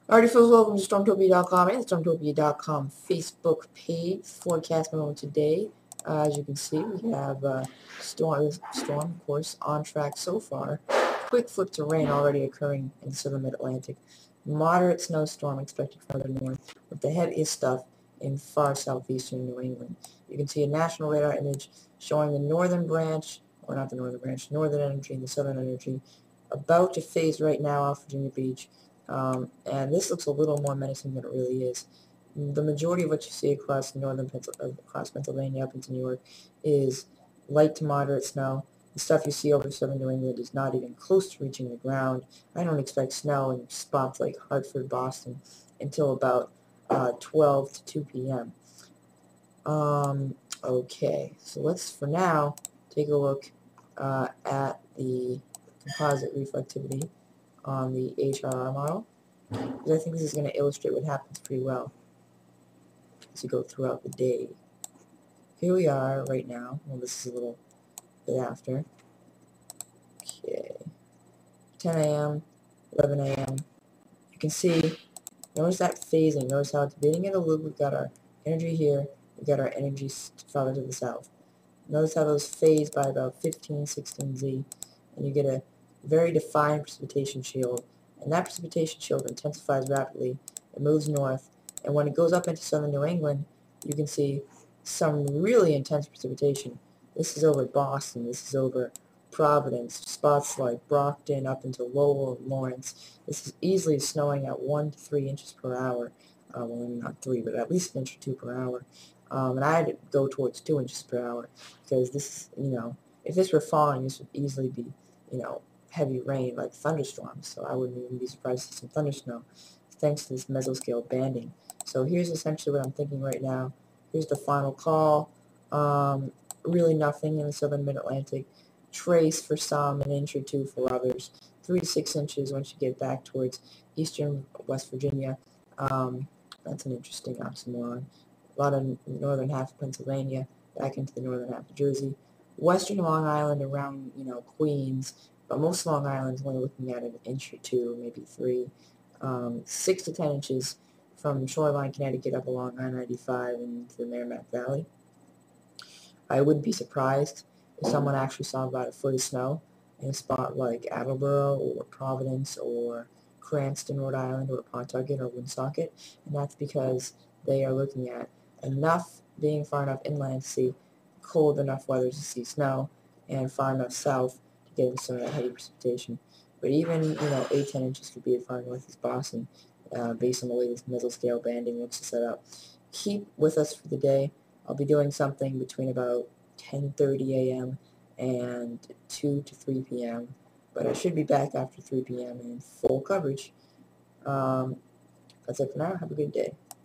Alrighty, folks, welcome to Stormtopia.com and the Stormtopia.com Facebook page. Forecast mode today. As you can see, we have storm, of course, on track so far. Quick flip to rain already occurring in the southern mid-Atlantic. Moderate snowstorm expected further north, with the heaviest stuff in far southeastern New England. You can see a national radar image showing the northern branch, or not the northern branch, northern energy and the southern energy, about to phase right now off Virginia Beach. And this looks a little more menacing than it really is. The majority of what you see across Pennsylvania up into New York is light to moderate snow. The stuff you see over southern New England is not even close to reaching the ground. I don't expect snow in spots like Hartford, Boston until about 12 to 2 p.m. Okay, so let's, for now, take a look at the composite reflectivity on the HRR model, because I think this is going to illustrate what happens pretty well as you go throughout the day. Here we are right now. Well, this is a little bit after. Okay, 10 a.m., 11 a.m. You can see, notice that phasing. Notice how at the beginning of the loop we've got our energy here, we've got our energy farther to the south. Notice how those phase by about 15, 16 Z, and you get a very defined precipitation shield. And that precipitation shield intensifies rapidly. It moves north, and when it goes up into southern New England, you can see some really intense precipitation. This is over Boston. This is over Providence, spots like Brockton up into Lowell and Lawrence. This is easily snowing at 1 to 3 inches per hour. Well, not 3, but at least an inch or 2 per hour. And I had to go towards 2 inches per hour, because this is, if this were falling, this would easily be, heavy rain, like thunderstorms. So I wouldn't even be surprised to see some thunder snow, thanks to this mesoscale banding. So here's essentially what I'm thinking right now. Here's the final call. Really nothing in the southern mid-Atlantic. Trace for some, an inch or two for others. 3 to 6 inches once you get back towards eastern West Virginia. That's an interesting oxymoron. A lot of northern half of Pennsylvania, back into the northern half of Jersey. Western Long Island around, Queens, but most Long Island is only looking at an inch or two, maybe 3. 6 to 10 inches from shoreline Connecticut up along I-95 into the Merrimack Valley. I wouldn't be surprised if someone actually saw about a foot of snow in a spot like Attleboro or Providence or Cranston, Rhode Island, or Pawtucket or Woonsocket, and that's because they are looking at enough, being far enough inland to see cold enough weather to see snow, and far enough south to get into some of that heavy precipitation. But even, 8-10 inches could be as far north as Boston, based on the way this mesoscale banding looks to set up. Keep with us for the day. I'll be doing something between about 10:30 a.m. and 2 to 3 p.m., but I should be back after 3 p.m. in full coverage. That's it for now. Have a good day.